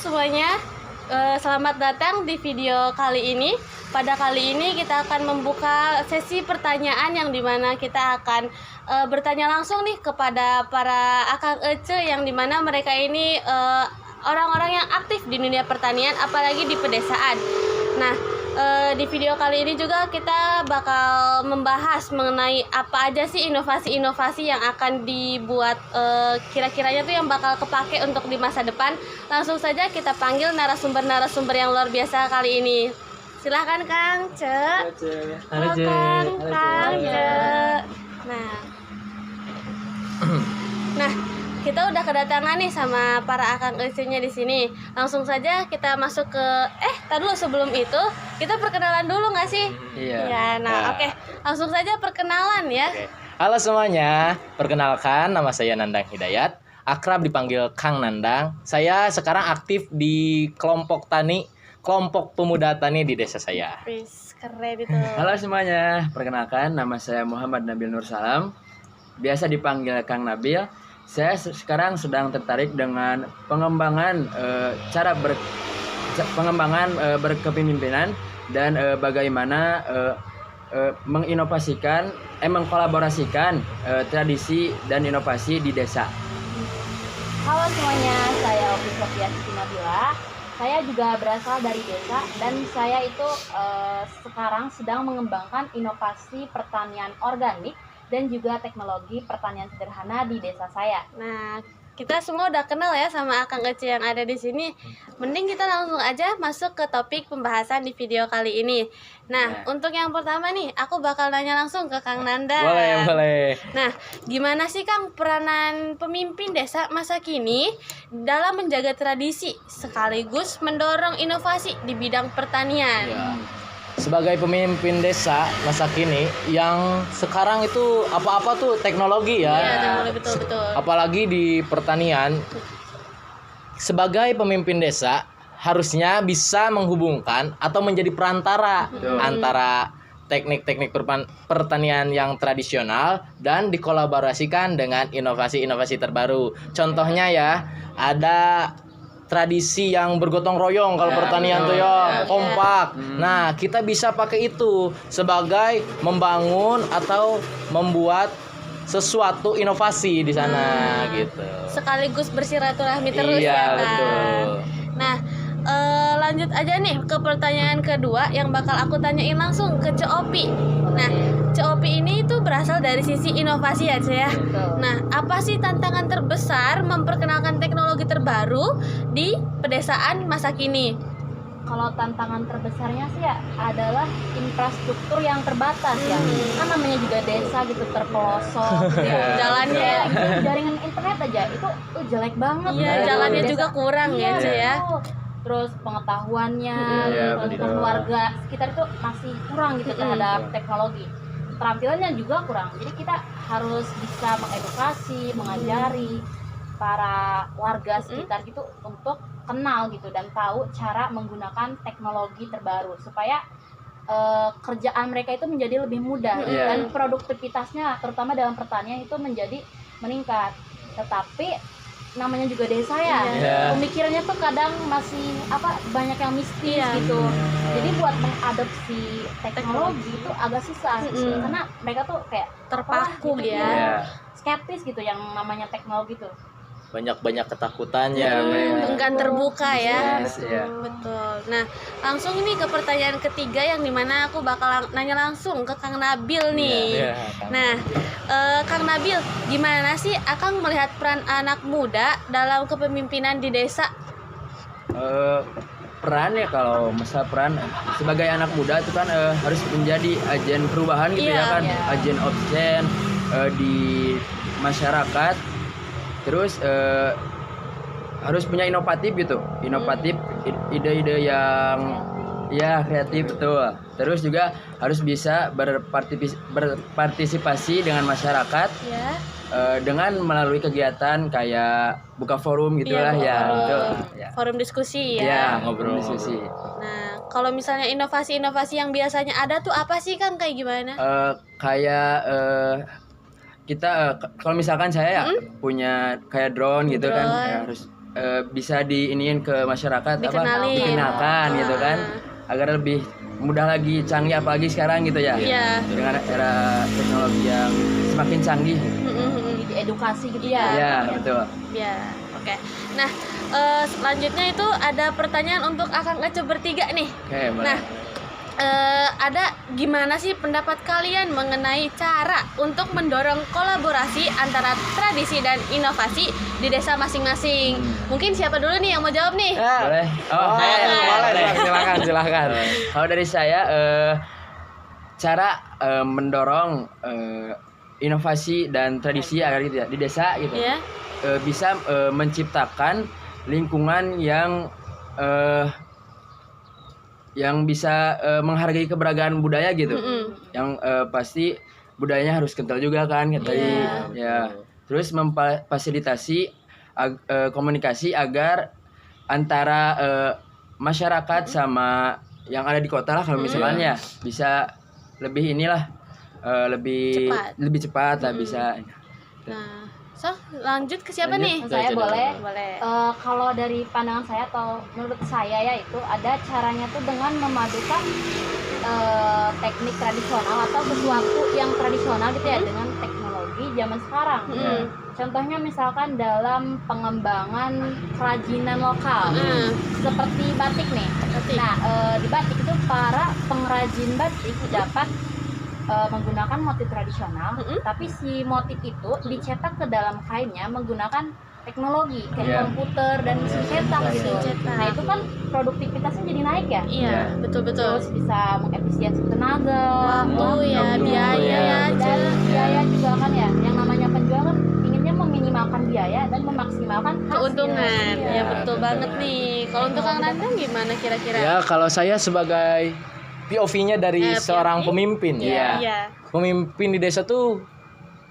semuanya, selamat datang di video kali ini. Pada kali ini kita akan membuka sesi pertanyaan yang dimana kita akan bertanya langsung nih kepada para Akang Ece yang dimana mereka ini orang-orang yang aktif di dunia pertanian, apalagi di pedesaan. Nah, di video kali ini juga kita bakal membahas mengenai apa aja sih inovasi-inovasi yang akan dibuat, kira-kiranya tuh yang bakal kepake untuk di masa depan. Langsung saja kita panggil narasumber-narasumber yang luar biasa kali ini. Silahkan Kang Ce. Halo Kang Ce. Nah, kita udah kedatangan nih sama para Akang Ece-nya di sini. Langsung saja kita masuk ke tar dulu sebelum itu kita perkenalan dulu nggak sih? Iya. Ya, oke. Langsung saja perkenalan ya. Oke. Halo semuanya, perkenalkan nama saya Nandang Hidayat, akrab dipanggil Kang Nandang. Saya sekarang aktif di kelompok tani, kelompok pemuda tani di desa saya. Wis, keren itu. Halo semuanya, perkenalkan nama saya Muhammad Nabil Nur Salam, biasa dipanggil Kang Nabil. Saya sekarang sedang tertarik dengan pengembangan berkepemimpinan dan bagaimana mengkolaborasikan tradisi dan inovasi di desa. Halo semuanya, saya Opi Sofia Siti Nabila. Saya juga berasal dari desa dan saya itu sekarang sedang mengembangkan inovasi pertanian organik dan juga teknologi pertanian sederhana di desa saya. Nah, kita semua udah kenal ya sama Akang Ece yang ada di sini. Mending kita langsung aja masuk ke topik pembahasan di video kali ini. Nah, untuk yang pertama nih, aku bakal nanya langsung ke Kang Nanda. Boleh. Nah, gimana sih Kang peranan pemimpin desa masa kini dalam menjaga tradisi sekaligus mendorong inovasi di bidang pertanian? Ya. Sebagai pemimpin desa masa kini yang sekarang itu apa-apa tuh teknologi ya. Iya, teknologi betul. Apalagi di pertanian. Sebagai pemimpin desa harusnya bisa menghubungkan atau menjadi perantara antara teknik-teknik pertanian yang tradisional dan dikolaborasikan dengan inovasi-inovasi terbaru. Contohnya ya, ada tradisi yang bergotong royong kalau pertanian tuh ya, kompak. Nah, kita bisa pakai itu sebagai membangun atau membuat sesuatu inovasi di sana gitu. Sekaligus bersiraturahmi terus Iya, ya Kang. betul. Nah, lanjut aja nih ke pertanyaan kedua yang bakal aku tanyain langsung ke Ce Opi. Nah, Ce Opi ini tuh berasal dari sisi inovasi ya, Ce ya. Nah, apa sih tantangan terbesar memperkenalkan teknologi terbaru di pedesaan masa kini? Kalau tantangan terbesarnya sih ya adalah infrastruktur yang terbatas ya. Kan namanya juga desa gitu, terpelosok gitu. Jalannya. Jaringan internet aja itu jelek banget. Iya, Gitu. jalannya Desa- juga kurang ya, Ce ya. betul. Terus pengetahuannya, tentang warga sekitar itu masih kurang gitu terhadap teknologi. Keterampilannya juga kurang. Jadi kita harus bisa mengedukasi, mengajari para warga sekitar gitu untuk kenal gitu dan tahu cara menggunakan teknologi terbaru supaya kerjaan mereka itu menjadi lebih mudah dan produktivitasnya terutama dalam pertanian itu menjadi meningkat. Tetapi namanya juga desa ya, pemikirannya tuh kadang masih banyak yang mistis gitu. Jadi buat mengadopsi teknologi itu agak susah karena mereka tuh kayak Terpaku gitu, ya. skeptis gitu yang namanya teknologi tuh. Banyak ketakutannya. Enggan terbuka ya. Iya. Betul. Nah, langsung ini ke pertanyaan ketiga yang dimana aku bakal nanya langsung ke Kang Nabil nih. Nah, Kang Nabil, gimana sih Akang melihat peran anak muda dalam kepemimpinan di desa? Peran ya, kalau masalah peran sebagai anak muda itu kan harus menjadi agen perubahan gitu ya kan, agen of change di masyarakat. Terus harus punya inovatif gitu, ide-ide yang kreatif betul. Terus juga harus bisa berpartisipasi dengan masyarakat dengan melalui kegiatan kayak buka forum gitulah Forum diskusi ya. Ya, ngobrol diskusi. Nah, kalau misalnya inovasi-inovasi yang biasanya ada tuh apa sih Kang, kayak gimana? Kita kalau misalkan saya ya punya kayak drone gitu kan, ya harus bisa diiniin ke masyarakat Dikenalin. dikenalkan gitu kan, agar lebih mudah lagi, canggih apalagi sekarang gitu ya. Iya. Dengan era teknologi yang semakin canggih. Di edukasi gitu Iya. Ya, betul. Ya, oke. Nah, selanjutnya itu ada pertanyaan untuk Akang Ece bertiga nih. Oke, boleh. Nah, ada gimana sih pendapat kalian mengenai cara untuk mendorong kolaborasi antara tradisi dan inovasi di desa masing-masing? Mungkin siapa dulu nih yang mau jawab nih? Boleh. Oh, saya ya. boleh. Silakan. Kalau dari saya cara mendorong inovasi dan tradisi agar gitu ya, di desa gitu Ya. bisa menciptakan lingkungan yang bisa menghargai keberagaman budaya gitu. Yang pasti budayanya harus kental juga kan kayak tadi ya. Terus memfasilitasi komunikasi agar antara masyarakat sama yang ada di kota lah, kalau misalkan ya bisa lebih lebih cepat lah bisa. Nah, so lanjut ke siapa Lanjut. nih? Saya boleh. Boleh. Kalau dari pandangan saya atau menurut saya ya, itu ada caranya tuh dengan memadukan teknik tradisional atau sesuatu yang tradisional gitu ya dengan teknologi zaman sekarang. Contohnya misalkan dalam pengembangan kerajinan lokal seperti batik nih. Nah, di batik itu para pengrajin batik dapat menggunakan motif tradisional, tapi si motif itu dicetak ke dalam kainnya menggunakan teknologi kayak komputer dan mesin cetak gitu. Nah, itu kan produktivitasnya jadi naik ya. Iya, betul-betul. Terus bisa mengefisiensi tenaga, Waktu ya, biaya ya, dan biaya juga kan ya. Yang namanya penjual kan inginnya meminimalkan biaya dan memaksimalkan hasil. Keuntungan. Iya. Ya, betul banget nih. Kalau untuk Kang Nandang gimana kira-kira? Ya, kalau saya sebagai POV-nya dari seorang pemimpin. Iya. Pemimpin di desa tuh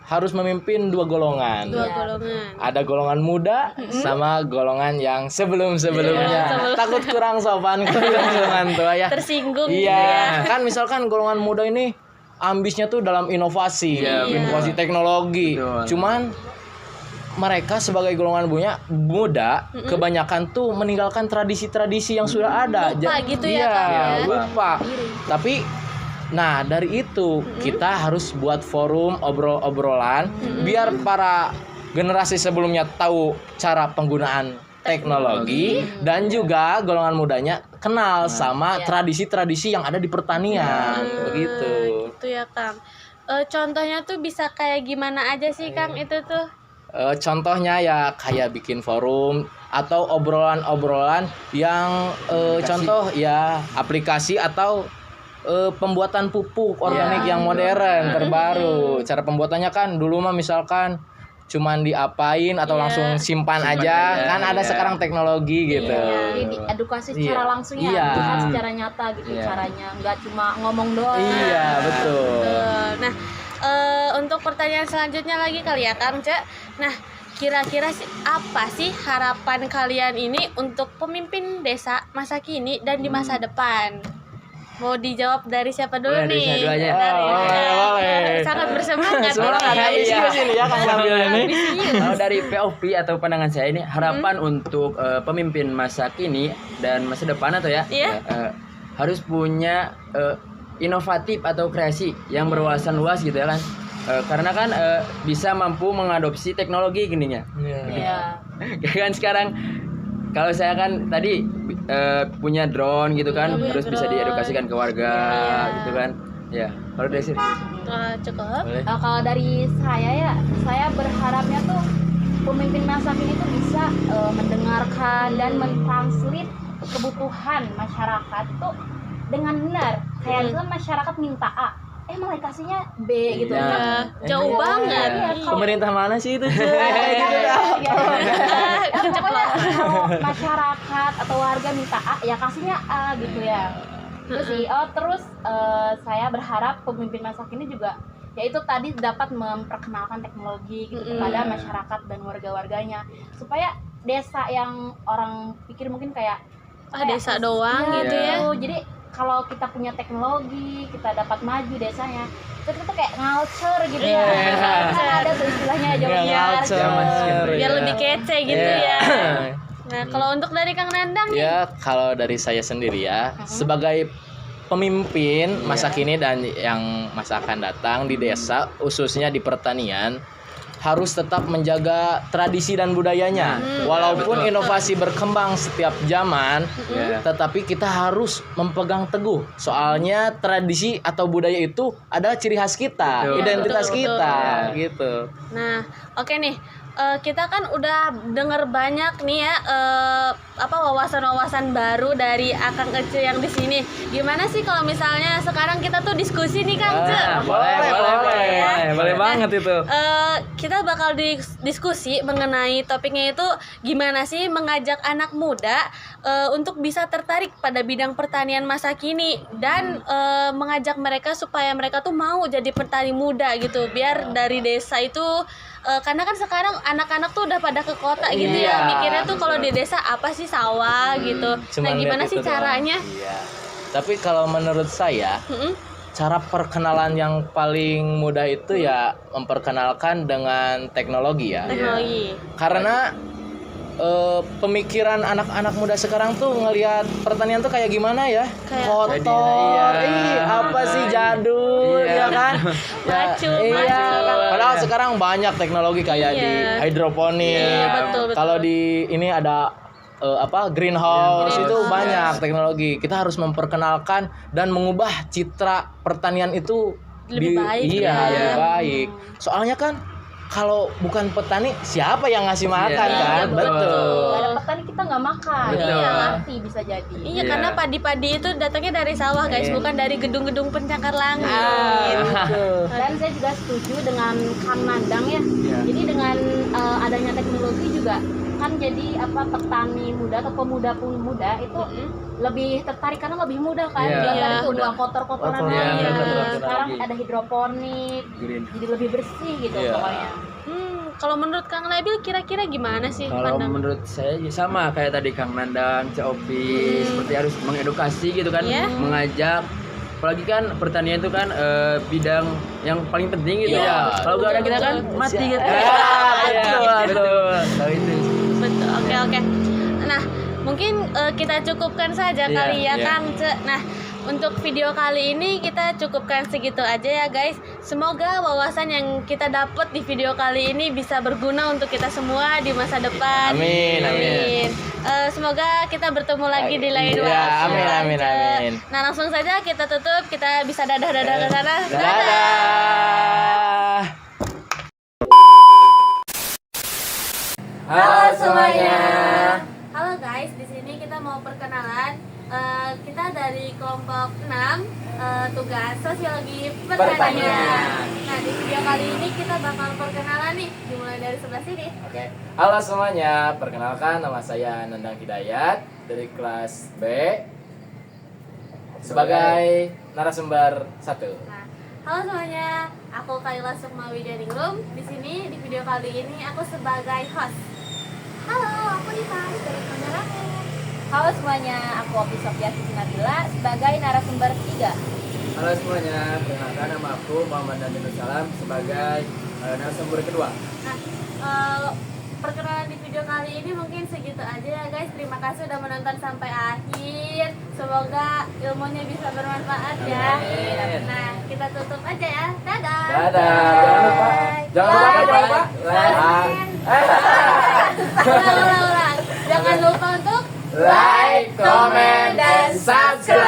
harus memimpin dua golongan. Dua golongan. Ada golongan muda sama golongan yang sebelum-sebelumnya. Takut kurang sopan golongan tua ya. Tersinggung gitu Iya, ya. kan misalkan golongan muda ini ambisnya tuh dalam inovasi, inovasi teknologi. Betul. Cuman mereka sebagai golongan muda kebanyakan tuh meninggalkan tradisi-tradisi yang sudah ada. Lupa gitu ya, Iya, Kang, ya. lupa. Tapi nah, dari itu kita harus buat forum obrolan biar para generasi sebelumnya tahu cara penggunaan teknologi dan juga golongan mudanya kenal sama tradisi-tradisi yang ada di pertanian. Begitu. Gitu ya, Kang. Contohnya tuh bisa kayak gimana aja sih, Kang, itu tuh? Contohnya ya kayak bikin forum atau obrolan-obrolan yang contoh ya aplikasi atau pembuatan pupuk organik yang modern terbaru. Cara pembuatannya kan dulu mah misalkan cuman diapain atau langsung simpan aja, kan ada sekarang teknologi gitu. Jadi diedukasi secara langsung ya, bukan secara nyata gitu caranya, nggak cuma ngomong doang. Iya, betul. Nah, untuk pertanyaan selanjutnya lagi kali ya, Kang Ce. Nah, kira-kira apa sih harapan kalian ini untuk pemimpin desa masa kini dan di masa depan? Mau dijawab dari siapa dulu Boleh, dari nih? saya dulu aja. Boleh. Sangat bersemangat. Semangat ambisius ini ya Kang Nabil ini. Kalau dari POV atau pandangan saya ini harapan untuk pemimpin masa kini dan masa depan atau harus punya inovatif atau kreasi yang berwawasan luas gitu ya kan. Karena kan bisa mampu mengadopsi teknologi gininya. Kan sekarang kalau saya kan tadi punya drone gitu kan, terus bisa diedukasikan ke warga gitu kan. Ya, kalau dari sini. Cukup. Kalau dari saya ya, saya berharapnya tuh pemimpin masa kini tuh bisa mendengarkan dan mentranslate kebutuhan masyarakat tuh dengan benar. Kayak misalnya masyarakat minta A, malah kasihnya B gitu. Jauh banget. Pemerintah mana sih itu? Pokoknya kalau masyarakat atau warga minta A, ya kasihnya A gitu ya. Terus terus saya berharap pemimpin masa kini juga yaitu tadi dapat memperkenalkan teknologi gitu kepada masyarakat dan warga-warganya, supaya desa yang orang pikir mungkin kayak desa doang gitu ya. Jadi kalau kita punya teknologi, kita dapat maju desanya. Itu tuh kayak ngalcer gitu ya. Kan ada tuh istilahnya Ngalcer. biar lebih kece gitu ya. Nah, kalau untuk dari Kang Nandang nih. Ya, kalau dari saya sendiri ya, sebagai pemimpin masa kini dan yang masa akan datang di desa, khususnya di pertanian, harus tetap menjaga tradisi dan budayanya. Walaupun inovasi berkembang setiap zaman, tetapi kita harus memegang teguh. Soalnya tradisi atau budaya itu adalah ciri khas kita, identitas Betul, kita, gitu. Nah, oke nih. Kita kan udah denger banyak nih ya wawasan-wawasan baru dari Akang Ece yang di sini. Gimana sih kalau misalnya sekarang kita tuh diskusi nih Kang Ece? Boleh banget itu. Kita bakal diskusi mengenai topiknya itu gimana sih mengajak anak muda untuk bisa tertarik pada bidang pertanian masa kini dan mengajak mereka supaya mereka tuh mau jadi petani muda gitu, biar dari desa itu karena kan sekarang anak-anak tuh udah pada ke kota gitu ya, mikirnya tuh kalau di desa apa sih sawah gitu. Nah, gimana sih caranya? Iya. Tapi kalau menurut saya, cara perkenalan yang paling mudah itu ya memperkenalkan dengan teknologi ya. Teknologi. Karena pemikiran anak-anak muda sekarang tuh ngelihat pertanian tuh kayak gimana ya? Kayak Kotor, apa sih jadul, ya kan? Macu, Iya, macu. kan? Padahal sekarang banyak teknologi kayak di hidroponik. Iya, betul. Kalau di ini ada greenhouse itu Greenhouse. banyak teknologi. Kita harus memperkenalkan dan mengubah citra pertanian itu Lebih baik, Iya, ya. lebih baik. Soalnya kan kalau bukan petani siapa yang ngasih makan kan? betul. Gak ada petani kita nggak makan. Betul. Iya, mati bisa jadi. Iya, karena padi-padi itu datangnya dari sawah guys, bukan dari gedung-gedung pencakar langit. Dan saya juga setuju dengan Kang Nandang ya. Jadi dengan adanya teknologi juga kan jadi petani muda atau pemuda itu lebih tertarik karena lebih mudah kan. Iya, Dia iya, itu buang kotor-kotoran Iya, aja. betul. Sekarang ada hidroponik, Green. jadi lebih bersih gitu Iya. pokoknya. Kalau menurut Kang Nabil kira-kira gimana sih Kalau pandangan? menurut saya ya sama kayak tadi Kang Nandang, Cak Opi, seperti harus mengedukasi gitu kan, Iya. mengajak. Apalagi kan pertanian itu kan bidang yang paling penting gitu. Iya, Kalau gak ada kita kan mati gitu. Betul. Tahu itu. Betul. Oke. Nah, mungkin kita cukupkan saja kali ya Kang Ce. Nah, untuk video kali ini kita cukupkan segitu aja ya guys. Semoga wawasan yang kita dapat di video kali ini bisa berguna untuk kita semua di masa depan. Amin. Semoga kita bertemu lagi di lain Iya, waktu. amin. Kang Ce. Nah, langsung saja kita tutup. Kita bisa dadah ke sana. Dadah. Halo semuanya. Halo guys, di sini kita mau perkenalan. Kita dari kelompok 6 tugas sosiologi pertanian. Nah, di video kali ini kita bakal perkenalan nih, dimulai dari sebelah sini. Oke. Halo semuanya, perkenalkan nama saya Nandang Hidayat dari kelas B sebagai narasumber 1. Nah, halo semuanya, aku Kaila Sukma Widianingrum. Di sini di video kali ini aku sebagai host. Halo, aku Dimas dari kameramen. Halo semuanya, aku Opi Sofia Siti Nabila sebagai narasumber 3. Halo semuanya, perkenalkan nama aku Muhammad Nabi Salam sebagai narasumber kedua. Nah, perkenalan di video kali ini mungkin segitu aja ya guys. Terima kasih udah menonton sampai akhir. Semoga ilmunya bisa bermanfaat ya. Amin. Nah, kita tutup aja ya. Dadah. Jangan lupa. Ulang. Jangan lupa untuk Like, comment, dan subscribe.